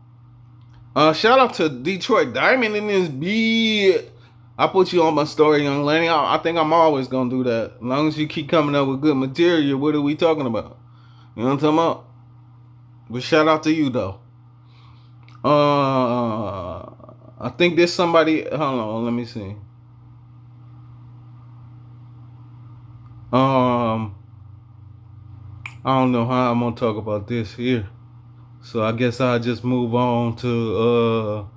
Shout out to Detroit Diamond in this beat. I put you on my story, young lady. I think I'm always gonna do that. As long as you keep coming up with good material, what are we talking about? You know what I'm talking about? But shout out to you though. I think there's somebody. Hold on, let me see. I don't know how I'm gonna talk about this here. So I guess I'll just move on to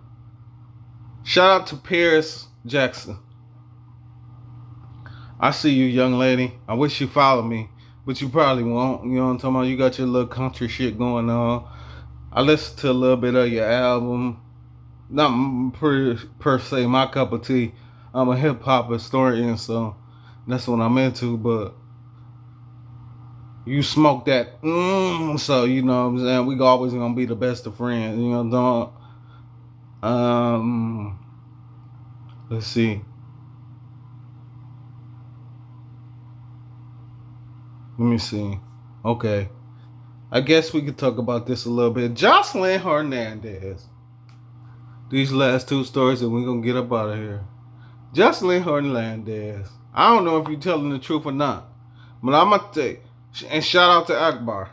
shout out to Paris Jackson. I see you, young lady. I wish you followed me, but you probably won't. You know what I'm talking about? You got your little country shit going on. I listened to a little bit of your album. Not per se my cup of tea. I'm a hip hop historian, so that's what I'm into. But you smoke that, so you know what I'm saying. We always gonna be the best of friends. You know what I'm talking. Let's see. Let me see. Okay. I guess we could talk about this a little bit. Jocelyn Hernandez. These last two stories, and we're going to get up out of here. Jocelyn Hernandez. I don't know if you're telling the truth or not, but I'm going to tell you. And shout out to Akbar.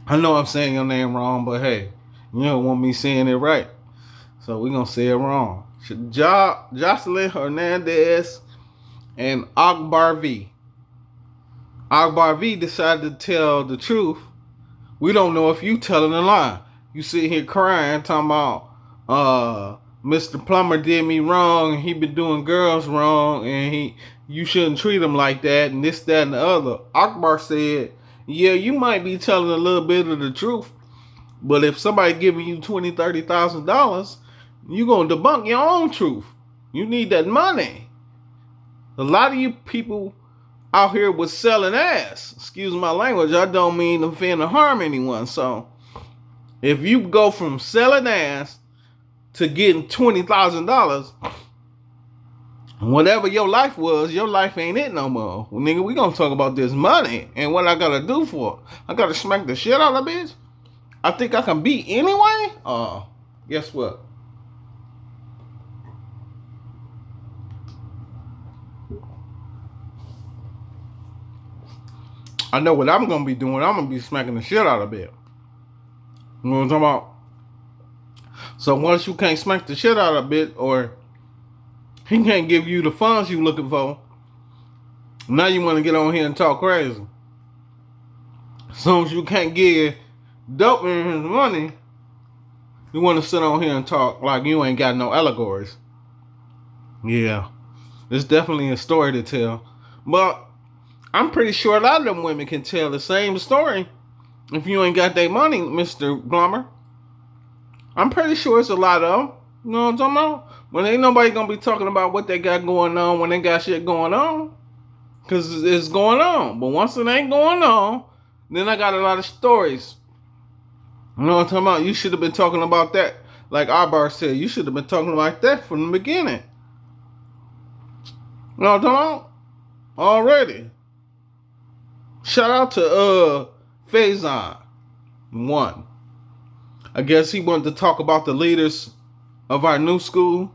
I know I'm saying your name wrong, but hey, you don't want me saying it right. So we're going to say it wrong. Jocelyn Hernandez and Akbar V. Akbar V decided to tell the truth. We don't know if you telling a lie. You sit here crying, talking about Mr. Plummer did me wrong and he been doing girls wrong and you shouldn't treat him like that and this, that, and the other. Akbar said, yeah, you might be telling a little bit of the truth, but if somebody giving you $20,000, $30,000, you gonna debunk your own truth. You need that money. A lot of you people out here was selling ass. Excuse my language. I don't mean to offend or harm anyone. So if you go from selling ass to getting $20,000, whatever your life was, your life ain't it no more. Well, nigga, we gonna talk about this money and what I gotta do for it. I gotta smack the shit out of that bitch. I think I can beat anyway. Guess what? I know what I'm gonna be doing. I'm gonna be smacking the shit out of it. You know what I'm talking about? So once you can't smack the shit out of it, or he can't give you the funds you looking for, now you want to get on here and talk crazy. As soon as you can't give dope in his money, you want to sit on here and talk like you ain't got no allegories. Yeah, it's definitely a story to tell. But I'm pretty sure a lot of them women can tell the same story if you ain't got their money, Mr. Glummer. I'm pretty sure it's a lot of them. You know what I'm talking about? When ain't nobody gonna be talking about what they got going on when they got shit going on. Because it's going on. But once it ain't going on, then I got a lot of stories. You know what I'm talking about? You should have been talking about that. Like Arbar said, you should have been talking like that from the beginning. You know what I'm talking about? Already. Shout out to Faison. One. I guess he wanted to talk about the leaders of our new school.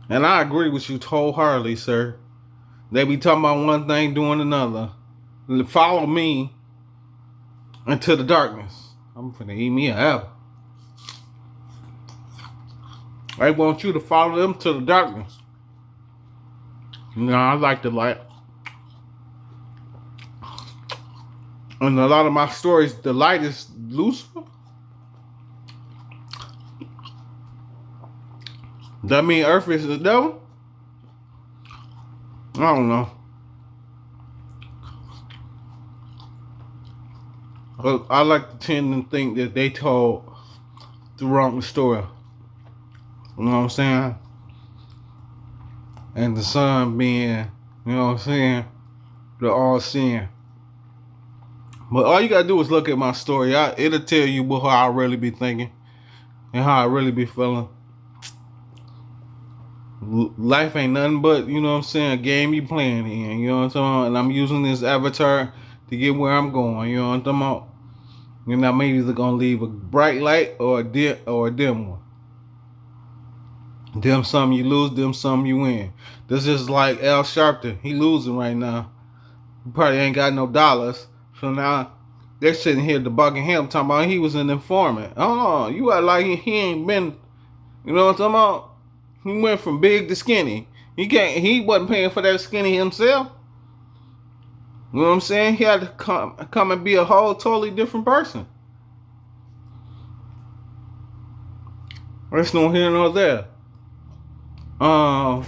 And I agree with you wholeheartedly, sir. They be talking about one thing, doing another. Follow me into the darkness. I'm finna eat me an apple. I want you to follow them to the darkness. You know, I like the light. And a lot of my stories, the light is Lucifer. That mean Earth is the devil? I don't know. I like to tend to think that they told the wrong story. You know what I'm saying? And the sun being, you know what I'm saying, the all-seeing. But all you gotta do is look at my story. It'll tell you how I really be thinking and how I really be feeling. Life ain't nothing but, you know what I'm saying, a game you playing in, you know what I'm talking about? And I'm using this avatar to get where I'm going, you know what I'm talking about? And I'm either gonna leave a bright light or a dim one. Dim some you lose, dim some you win. This is like Al Sharpton. He losing right now. He probably ain't got no dollars. So now they're sitting here debugging him, talking about he was an informant. Oh, you act like he ain't been, you know what I'm talking about? He went from big to skinny. He wasn't paying for that skinny himself. You know what I'm saying? He had to come and be a whole totally different person. There's no here nor there. Al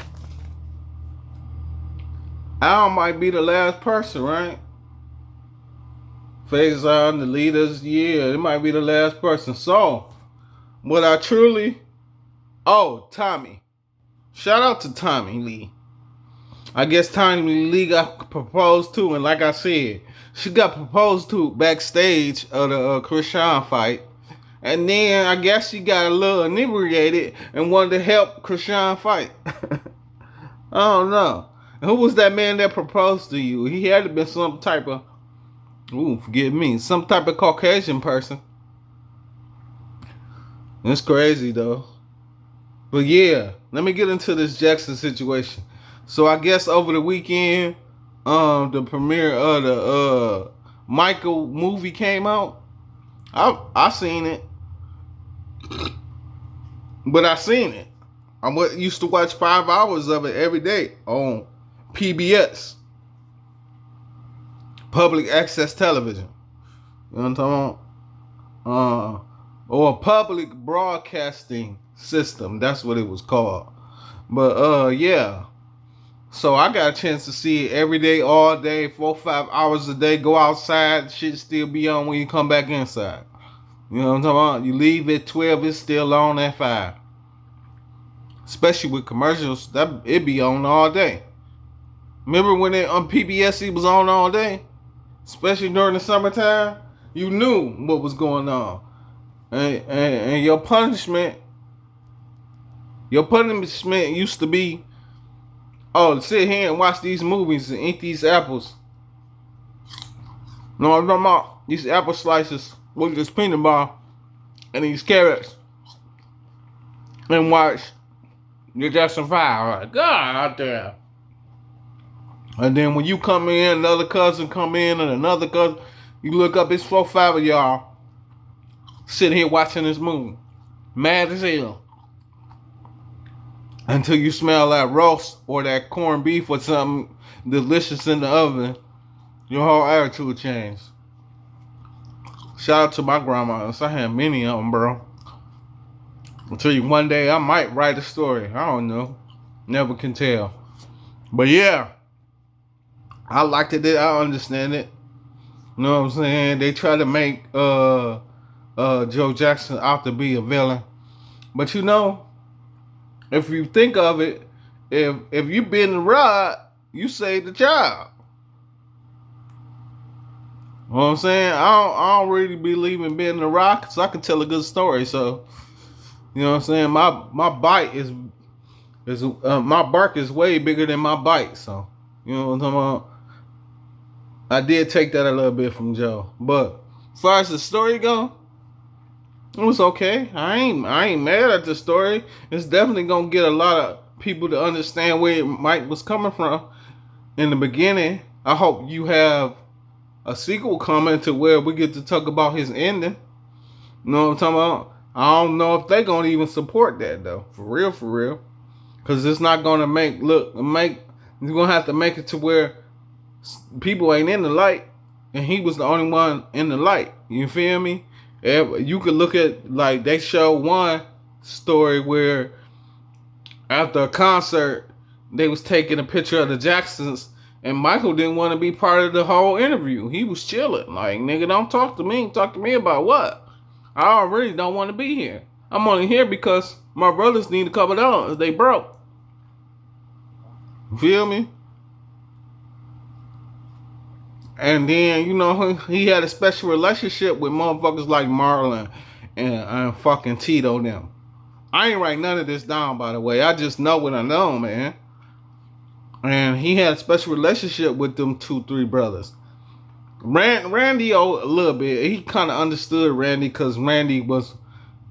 might be the last person, right? Faison, the leaders, yeah, it might be the last person. So, what I truly... Oh, Tommy. Shout out to Tommy Lee. I guess Tommy Lee got proposed to, and like I said, she got proposed to backstage of the Krishan fight. And then I guess she got a little inebriated and wanted to help Krishan fight. I don't know. Who was that man that proposed to you? He had to be some type of, forgive me, some type of Caucasian person. It's crazy though. But yeah, let me get into this Jackson situation. So I guess over the weekend, the premiere of the Michael movie came out. I seen it. But I seen it. I used to watch 5 hours of it every day on PBS. Public access television. You know what I'm talking about? Or public broadcasting system. That's what it was called. But yeah. So I got a chance to see it every day, all day, 4 or 5 hours a day. Go outside, shit still be on when you come back inside. You know what I'm talking about? You leave at 12, it's still on at 5. Especially with commercials, that it be on all day. Remember when it on PBS it was on all day? Especially during the summertime? You knew what was going on. And your punishment used to be, to sit here and watch these movies and eat these apples. No, I'm talking about these apple slices with this peanut butter and these carrots. And watch the Jackson 5. Like, God damn. And then when you come in, another cousin come in, and another cousin, you look up, it's 4, 5 of y'all sitting here watching this movie, mad as hell, until you smell that roast or that corned beef or something delicious in the oven. Your whole attitude changed. Shout out to my grandmas. I had many of them, bro. I'll tell you, one day I might write a story. I don't know. Never can tell. But yeah, I liked it. I understand it. You know what I'm saying? They try to make Joe Jackson out to be a villain. But you know, if you think of it, if you been the rod, you saved the child. You know what I'm saying? I don't really believe in being the rock, so I can tell a good story. So, you know what I'm saying? My bite is my bark is way bigger than my bite. So, you know what I'm talking about? I did take that a little bit from Joe, but as far as the story go, it was okay. I ain't mad at the story. It's definitely gonna get a lot of people to understand where Mike was coming from in the beginning. I hope you have a sequel coming to where we get to talk about his ending. You know what I'm talking about? I don't know if they gonna even support that though. For real. Cause it's not gonna you're gonna have to make it to where people ain't in the light, and he was the only one in the light. You feel me? You could look at, like, they show one story where after a concert they was taking a picture of the Jacksons, and Michael didn't want to be part of the whole interview. He was chilling, like, nigga, don't talk to me. Talk to me about what? I already don't want to be here. I'm only here because my brothers need a couple dollars. They broke. Feel me? And then, you know, he had a special relationship with motherfuckers like Marlon and fucking Tito them. I ain't write none of this down, by the way. I just know what I know, man. And he had a special relationship with them 2-3 brothers. Randy, a little bit. He kind of understood Randy because Randy was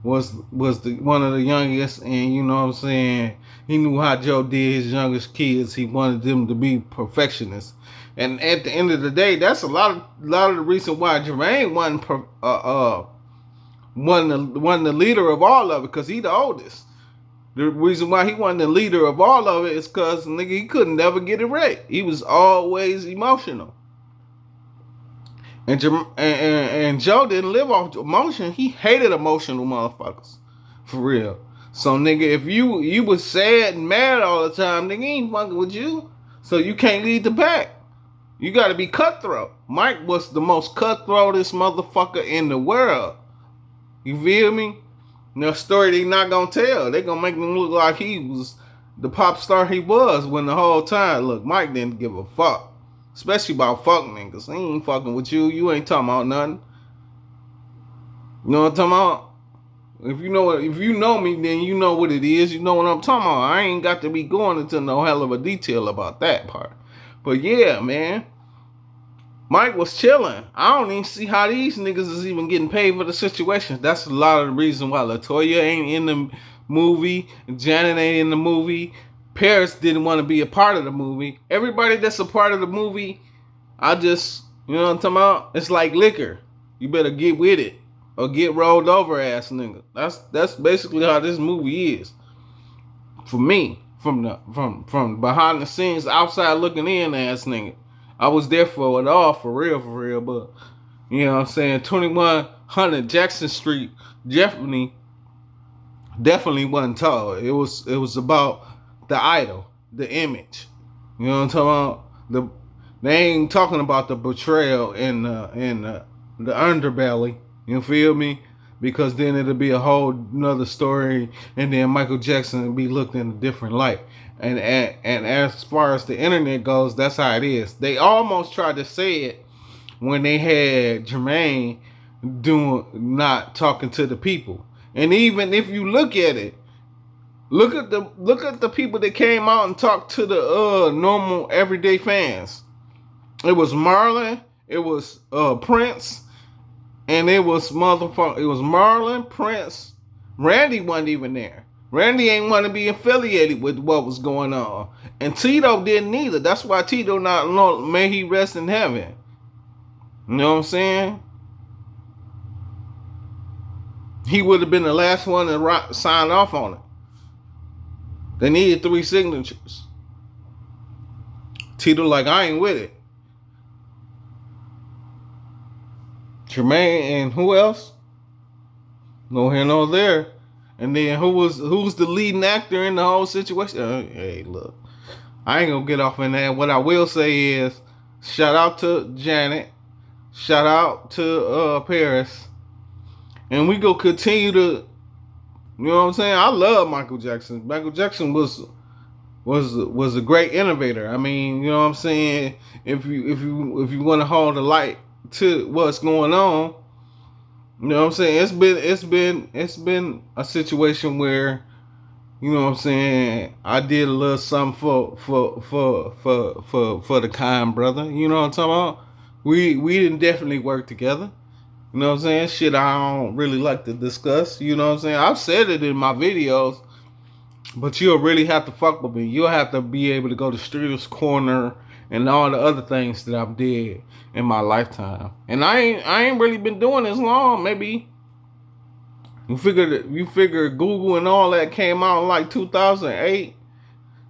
one of the youngest, and you know what I'm saying, he knew how Joe did his youngest kids. He wanted them to be perfectionists, and at the end of the day, that's a lot of the reason why Jermaine wasn't the leader of all of it, because he the oldest. The reason why he wasn't the leader of all of it is because, nigga, he couldn't never get it right. He was always emotional. And Joe didn't live off emotion. He hated emotional motherfuckers. For real. So, nigga, if you was sad and mad all the time, nigga, he ain't fucking with you. So you can't lead the pack. You gotta be cutthroat. Mike was the most cutthroatest motherfucker in the world. You feel me? No story they not gonna tell. They gonna make him look like he was the pop star he was, when the whole time, look, Mike didn't give a fuck. Especially about fuck niggas. He ain't fucking with you. You ain't talking about nothing. You know what I'm talking about? If you know me, then you know what it is. You know what I'm talking about. I ain't got to be going into no hell of a detail about that part. But yeah, man. Mike was chilling. I don't even see how these niggas is even getting paid for the situation. That's a lot of the reason why LaToya ain't in the movie. Janet ain't in the movie. Paris didn't want to be a part of the movie. Everybody that's a part of the movie, you know what I'm talking about? It's like liquor. You better get with it or get rolled over, ass nigga. That's basically how this movie is. For me, from behind the scenes, outside looking in, ass nigga. I was there for it all, for real. But you know what I'm saying? 2100 Jackson Street, definitely wasn't tall. It was about the idol, the image. You know what I'm talking about? They ain't talking about the betrayal in the underbelly. You feel me? Because then it'll be a whole another story, and then Michael Jackson will be looked in a different light. And as far as the internet goes, that's how it is. They almost tried to say it when they had Jermaine not talking to the people. And even if you look at it, look at the people that came out and talked to the normal everyday fans. It was Marlon, it was Prince, and it was Marlon, Prince. Randy wasn't even there. Randy ain't want to be affiliated with what was going on. And Tito didn't either. That's why Tito not alone. May he rest in heaven. You know what I'm saying? He would have been the last one to sign off on it. They needed 3 signatures. Tito like, I ain't with it. Jermaine and who else? No here, no there. And then who's the leading actor in the whole situation? Hey, look, I ain't gonna get off in that. What I will say is, shout out to Janet, shout out to Paris, and we go continue to, you know what I'm saying? I love Michael Jackson. Michael Jackson was a great innovator. I mean, you know what I'm saying? If you want to hold the light to what's going on, you know what I'm saying? It's been a situation where, you know what I'm saying, I did a little something for the kind brother. You know what I'm talking about? We didn't definitely work together. You know what I'm saying? Shit I don't really like to discuss. You know what I'm saying? I've said it in my videos, but you'll really have to fuck with me. You'll have to be able to go to Streeters Corner and all the other things that I've did in my lifetime. And I ain't really been doing this long. Maybe you figure Google and all that came out in like 2008.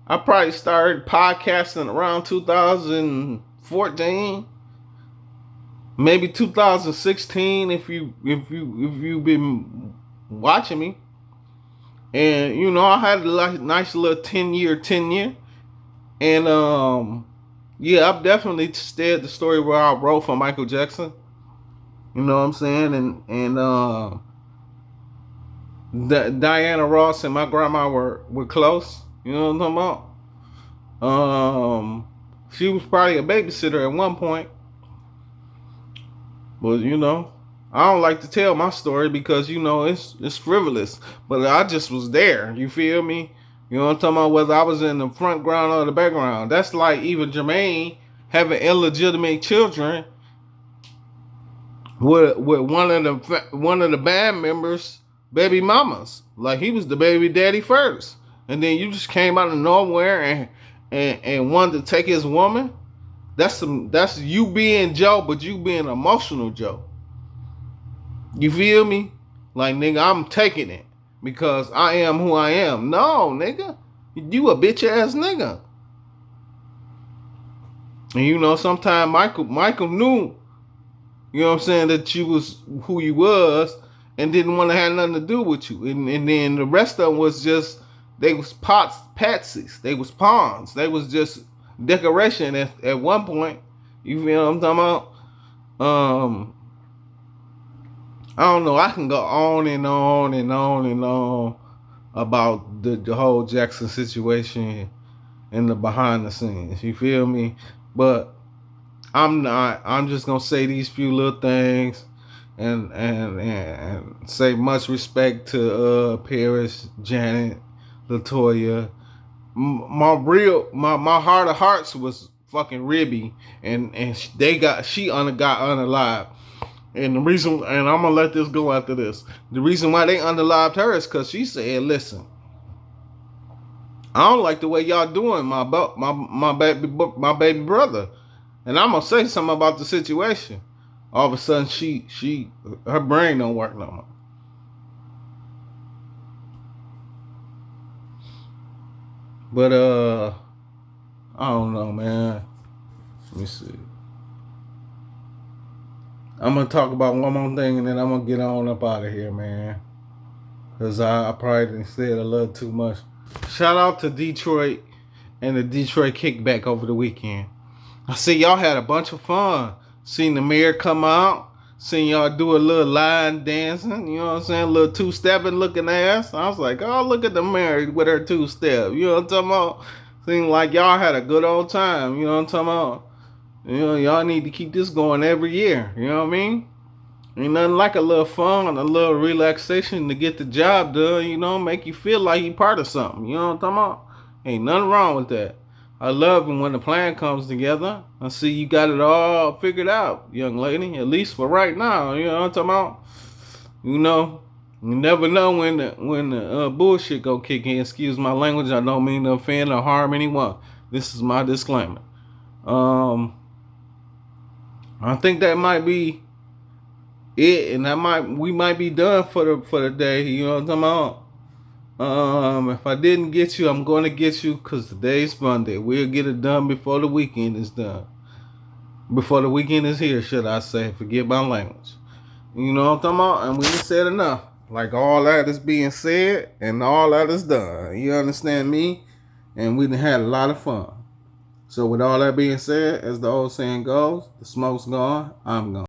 I probably started podcasting around 2014, maybe 2016 if you've been watching me. And you know, I had a nice little 10-year tenure. And yeah, I've definitely stayed the story where I wrote for Michael Jackson. You know what I'm saying? And Diana Ross and my grandma were close. You know what I'm talking about? She was probably a babysitter at one point. But you know, I don't like to tell my story because, you know, it's frivolous. But I just was there. You feel me? You know what I'm talking about? Whether I was in the front ground or the background. That's like even Jermaine having illegitimate children with one of the band members' baby mamas. Like he was the baby daddy first. And then you just came out of nowhere and wanted to take his woman. That's you being Joe, but you being emotional Joe. You feel me? Like, nigga, I'm taking it because I am who I am. No, nigga. You a bitch ass nigga. And you know, sometimes Michael knew, you know what I'm saying, that you was who you was and didn't want to have nothing to do with you. And then the rest of them was just, they was patsies. They was pawns. They was just decoration at one point. You feel what I'm talking about? I don't know. I can go on and on and on and on about the whole Jackson situation and the behind the scenes. You feel me? But I'm not. I'm just gonna say these few little things and say much respect to Paris, Janet, Latoya. My heart of hearts was fucking Ribby, and she got unalived. And the reason, and I'm gonna let this go after this. The reason why they unalived her is because she said, "Listen, I don't like the way y'all doing my baby brother," and I'm gonna say something about the situation. All of a sudden, her brain don't work no more. But I don't know, man. Let me see. I'm going to talk about one more thing and then I'm going to get on up out of here, man. Because I probably said a little too much. Shout out to Detroit and the Detroit Kickback over the weekend. I see y'all had a bunch of fun. Seen the mayor come out. Seen y'all do a little line dancing. You know what I'm saying? A little two-stepping looking ass. I was like, oh, look at the mayor with her two-step. You know what I'm talking about? Seemed like y'all had a good old time. You know what I'm talking about? You know, y'all need to keep this going every year. You know what I mean? Ain't nothing like a little fun, a little relaxation to get the job done, you know, make you feel like you part of something. You know what I'm talking about? Ain't nothing wrong with that. I love it when the plan comes together. I see you got it all figured out, young lady, at least for right now. You know what I'm talking about? You know, You never know when the bullshit go kick in. Excuse my language. I don't mean to offend or harm anyone. This is my disclaimer. Um, I think that might be it, and we might be done for the day. You know what I'm talking about? If I didn't get you, I'm going to get you because today's Monday. We'll get it done before the weekend is done. Before the weekend is here, should I say? Forget my language. You know what I'm talking about? And we just said enough. Like all that is being said and all that is done. You understand me? And we done had a lot of fun. So with all that being said, as the old saying goes, the smoke's gone, I'm gone.